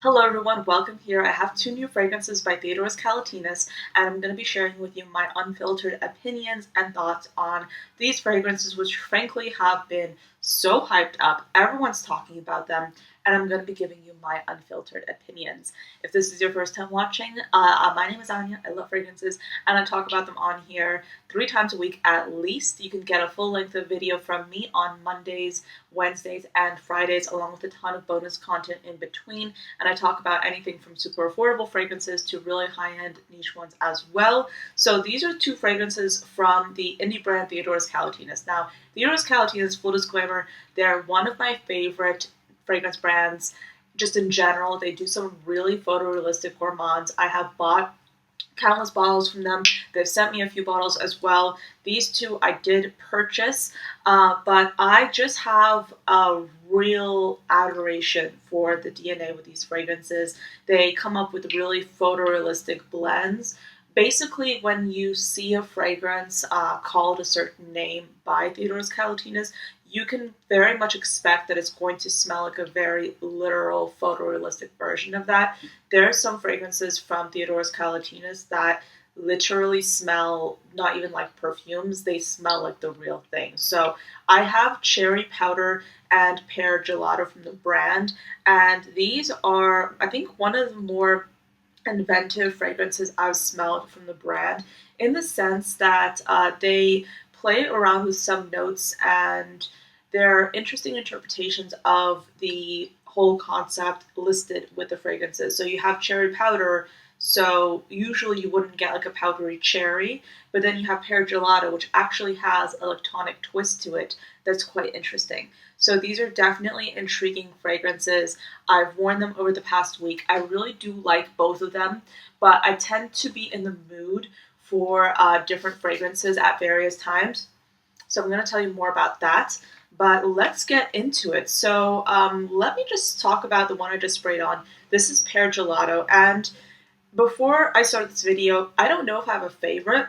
Hello everyone, welcome here. I have two new fragrances by Theodoros Kalotinis, and I'm going to be sharing with you my unfiltered opinions and thoughts on these fragrances, which frankly have been so hyped up. Everyone's talking about them, and I'm going to be giving you my unfiltered opinions. If this is your first time watching, my name is Anya. I love fragrances, and I talk about them on here 3 times a week at least. You can get a full length of video from me on Mondays, Wednesdays, and Fridays, along with a ton of bonus content in between. And I talk about anything from super affordable fragrances to really high-end niche ones as well. So these are two fragrances from the indie brand Theodoros Kalotinis. Now, Theodoros Kalotinis, full disclaimer, they're one of my favorite fragrance brands just in general. They do some really photorealistic gourmands. I have bought countless bottles from them. They've sent me a few bottles as well. These two I did purchase, but I just have a real adoration for the DNA with these fragrances. They come up with really photorealistic blends. Basically, when you see a fragrance called a certain name by Theodoros Kalotinis, you can very much expect that it's going to smell like a very literal photorealistic version of that. There are some fragrances from Theodoros Kalotinis that literally smell not even like perfumes, they smell like the real thing. So I have cherry powder and pear gelato from the brand, and these are, I think, one of the more inventive fragrances I've smelled from the brand, in the sense that they play around with some notes and there are interesting interpretations of the whole concept listed with the fragrances. So you have cherry powder, so usually you wouldn't get like a powdery cherry, but then you have pear gelato, which actually has a lactonic twist to it that's quite interesting. So these are definitely intriguing fragrances. I've worn them over the past week. I really do like both of them, but I tend to be in the mood for different fragrances at various times. So I'm going to tell you more about that, but let's get into it. So let me just talk about the one I just sprayed on. This is pear gelato, and before I start this video, I don't know if I have a favorite.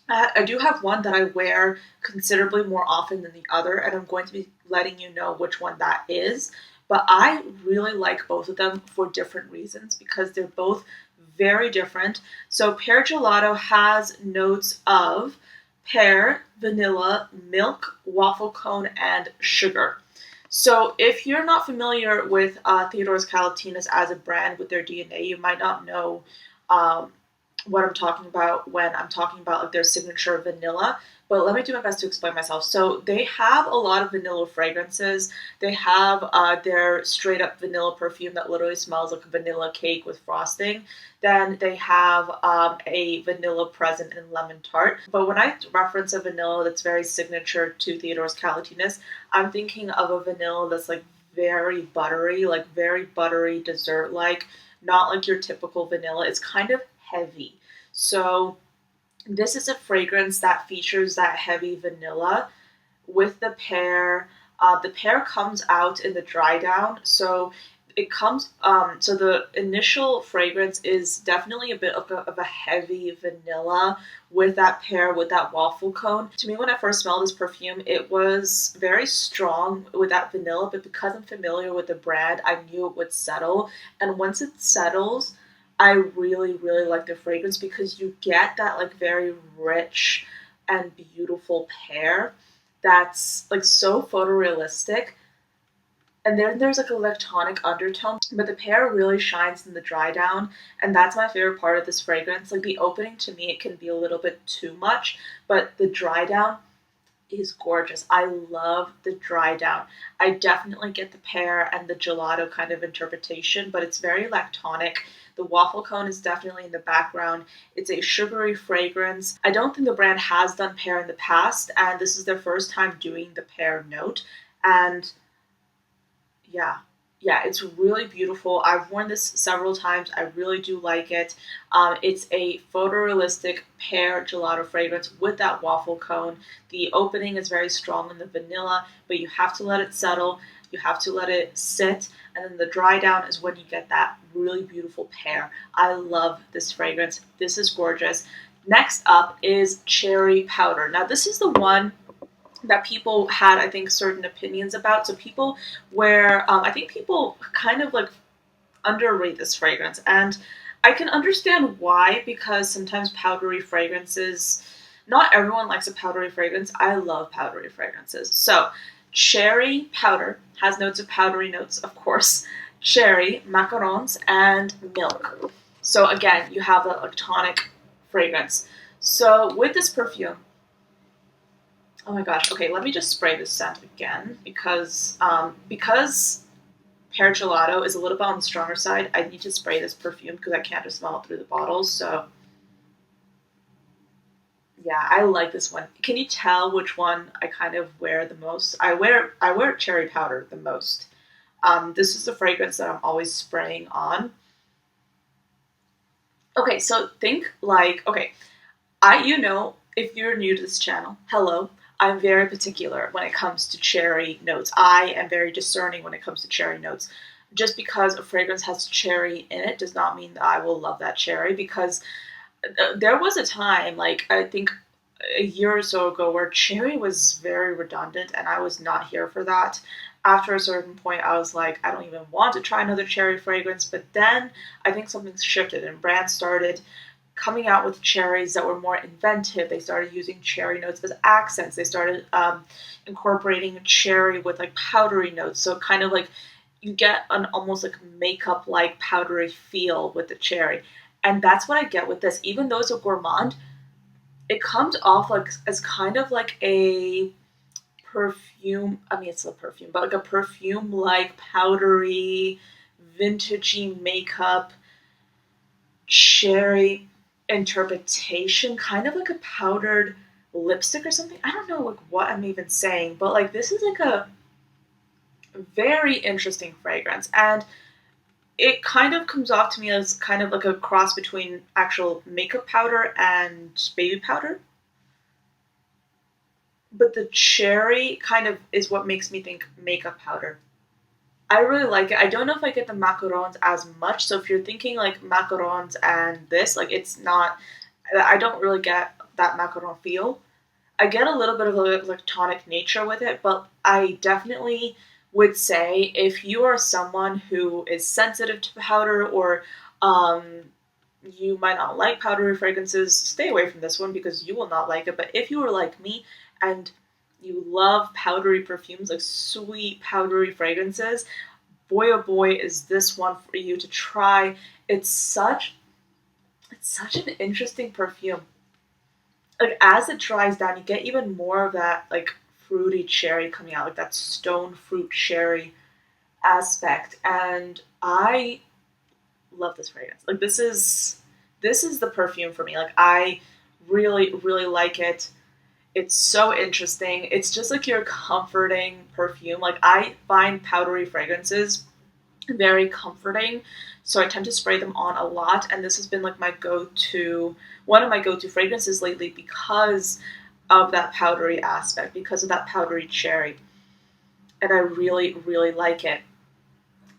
I do have one that I wear considerably more often than the other, and I'm going to be letting you know which one that is. But I really like both of them for different reasons because they're both very different. So pear gelato has notes of pear, vanilla, milk, waffle cone, and sugar. So if you're not familiar with Theodoros Kalotinis as a brand with their DNA, you might not know um, what I'm talking about when I'm talking about like their signature vanilla. But let me do my best to explain myself. So they have a lot of vanilla fragrances. They have their straight up vanilla perfume that literally smells like a vanilla cake with frosting. Then they have a vanilla present in lemon tart. But when I reference a vanilla that's very signature to Theodoros Kalotinis, I'm thinking of a vanilla that's like very buttery dessert like, not like your typical vanilla. It's kind of heavy. So this is a fragrance that features that heavy vanilla with the pear. The pear comes out in the dry down, so it comes. So the initial fragrance is definitely a bit of a heavy vanilla with that pear, with that waffle cone. To me, when I first smelled this perfume, it was very strong with that vanilla, but because I'm familiar with the brand, I knew it would settle. And once it settles, I really like the fragrance because you get that like very rich and beautiful pear that's like so photorealistic. And then there's like a electronic undertone, but the pear really shines in the dry down, and that's my favorite part of this fragrance. Like the opening to me, it can be a little bit too much, but the dry down is gorgeous. I love the dry down. I definitely get the pear and the gelato kind of interpretation, but it's very lactonic. The waffle cone is definitely in the background. It's a sugary fragrance. I don't think the brand has done pear in the past, and this is their first time doing the pear note. And yeah, yeah, it's really beautiful. I've worn this several times. I really do like it. It's a photorealistic pear gelato fragrance with that waffle cone. The opening is very strong in the vanilla, but you have to let it settle. You have to let it sit, and then the dry down is when you get that really beautiful pear. I love this fragrance. This is gorgeous. Next up is cherry powder. Now, this is the one that people had, I think, certain opinions about. So people where I think people kind of like underrate this fragrance. And I can understand why, because sometimes powdery fragrances, not everyone likes a powdery fragrance. I love powdery fragrances. So, cherry powder has notes of powdery notes, of course, cherry, macarons, and milk. So, again, you have that like tonic fragrance. So, with this perfume, oh my gosh, okay, let me just spray this scent again because Pear Gelato is a little bit on the stronger side. I need to spray this perfume because I can't just smell it through the bottles. So yeah, I like this one. Can you tell which one I kind of wear the most? I wear cherry powder the most. This is the fragrance that I'm always spraying on. Okay, so think like okay, if you're new to this channel, hello. I'm very particular when it comes to cherry notes. I am very discerning when it comes to cherry notes. Just because a fragrance has cherry in it does not mean that I will love that cherry, because there was a time, like I think a year or so ago, where cherry was very redundant and I was not here for that. After a certain point, I was like, I don't even want to try another cherry fragrance. But then I think something shifted and brands started coming out with cherries that were more inventive. They started using cherry notes as accents. They started incorporating cherry with like powdery notes. So kind of like you get an almost like makeup like powdery feel with the cherry. And that's what I get with this. Even though it's a gourmand, it comes off like as kind of like a perfume. I mean, it's a perfume, but like a perfume like powdery, vintagey makeup, cherry interpretation, kind of like a powdered lipstick or something. I don't know like what I'm even saying, but like this is like a very interesting fragrance, and it kind of comes off to me as kind of like a cross between actual makeup powder and baby powder. But the cherry kind of is what makes me think makeup powder. I really like it. I don't know if I get the macarons as much. So if you're thinking like macarons and this, like it's not, I don't really get that macaron feel. I get a little bit of a like tonic nature with it, but I definitely would say if you are someone who is sensitive to powder, or um, you might not like powdery fragrances, stay away from this one because you will not like it. But if you are like me and you love powdery perfumes, like sweet powdery fragrances, boy oh boy is this one for you to try. It's such an interesting perfume. Like as it dries down, you get even more of that like fruity cherry coming out, like that stone fruit cherry aspect. And I love this fragrance. Like this is the perfume for me. Like I really really like it. It's so interesting. It's just like your comforting perfume. Like I find powdery fragrances very comforting, so I tend to spray them on a lot. And this has been like my go-to, one of my go-to fragrances lately because of that powdery aspect, because of that powdery cherry, and I really really like it.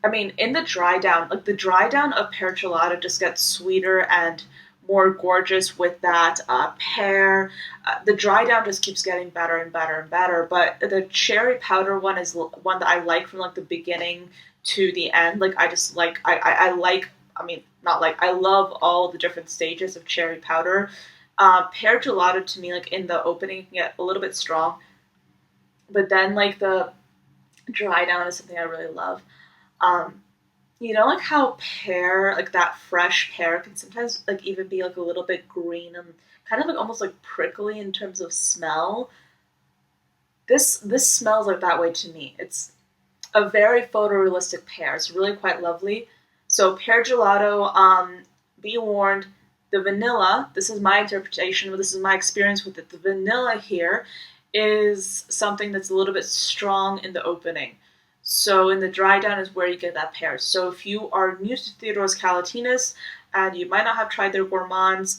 I mean, in the dry down, like the dry down of pear gelato just gets sweeter and more gorgeous with that pear. The dry down just keeps getting better and better and better. But the cherry powder one is one that I like from like the beginning to the end. Like I just like I like. I mean, not like I love all the different stages of cherry powder. Pear gelato to me, like in the opening, can get a little bit strong, but then like the dry down is something I really love. Um, like how pear, like that fresh pear, can sometimes like even be like a little bit green and kind of like almost like prickly in terms of smell. This smells like that way to me. It's a very photorealistic pear. It's really quite lovely. So pear gelato, be warned, the vanilla, this is my interpretation, but this is my experience with it. The vanilla here is something that's a little bit strong in the opening. So in the dry down is where you get that pear. So if you are new to Theodoros Kalotinis and you might not have tried their gourmands,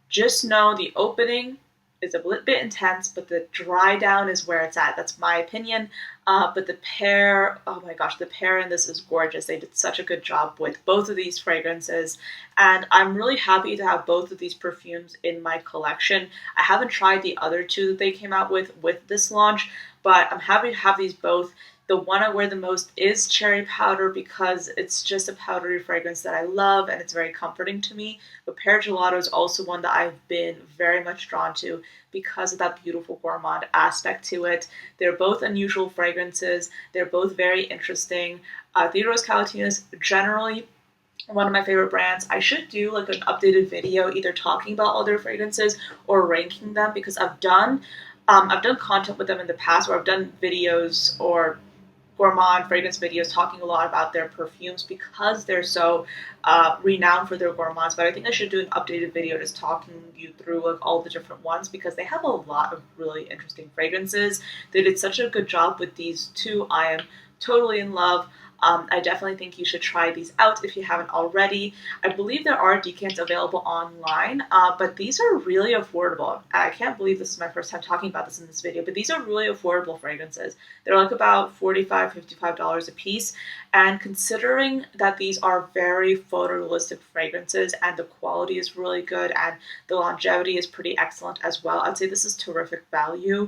just know the opening is a bit intense, but the dry down is where it's at. That's my opinion. But the pear, oh my gosh, the pear in this is gorgeous. They did such a good job with both of these fragrances. And I'm really happy to have both of these perfumes in my collection. I haven't tried the other two that they came out with this launch, but I'm happy to have these both The one I wear the most is cherry powder because it's just a powdery fragrance that I love and it's very comforting to me. But pear gelato is also one that I've been very much drawn to because of that beautiful gourmand aspect to it. They're both unusual fragrances. They're both very interesting. Theodoros Kalotinis, generally one of my favorite brands. I should do like an updated video either talking about all their fragrances or ranking them because I've done content with them in the past where I've done videos or gourmand fragrance videos talking a lot about their perfumes because they're so renowned for their gourmands. But I think I should do an updated video just talking you through like all the different ones because they have a lot of really interesting fragrances. They did such a good job with these two. I am totally in love. I definitely think you should try these out if you haven't already. I believe there are decants available online, but these are really affordable. I can't believe this is my first time talking about this in this video, but these are really affordable fragrances. They're like about $45, $55 a piece. And considering that these are very photorealistic fragrances and the quality is really good and the longevity is pretty excellent as well, I'd say this is terrific value.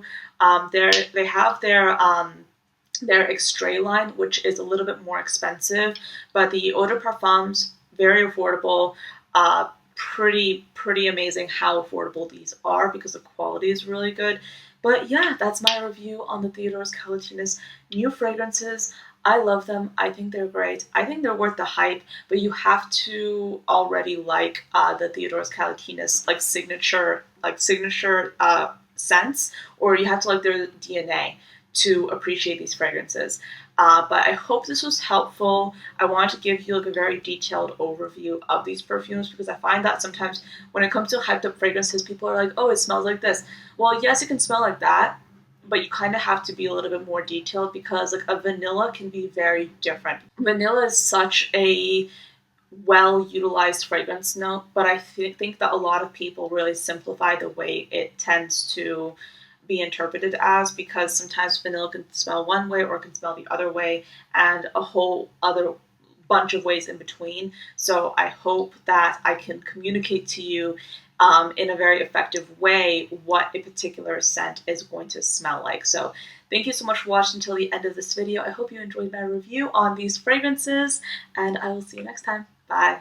They have their extrait line, which is a little bit more expensive, but the eau de parfums, very affordable. Pretty amazing how affordable these are because the quality is really good. But yeah, that's my review on the Theodoros Kalotinis new fragrances. I love them. I think they're great. I think they're worth the hype, but you have to already like the Theodoros Kalotinis signature scents, or you have to like their DNA to appreciate these fragrances. But I hope this was helpful. I wanted to give you like a very detailed overview of these perfumes because I find that sometimes when it comes to hyped up fragrances, people are like, oh, it smells like this. Well, yes, it can smell like that, but you kind of have to be a little bit more detailed because like a vanilla can be very different. Vanilla is such a well utilized fragrance note, but I think that a lot of people really simplify the way it tends to be interpreted as because sometimes vanilla can smell one way or it can smell the other way and a whole other bunch of ways in between. So I hope that I can communicate to you in a very effective way what a particular scent is going to smell like. So thank you so much for watching until the end of this video. I hope you enjoyed my review on these fragrances and I will see you next time. Bye.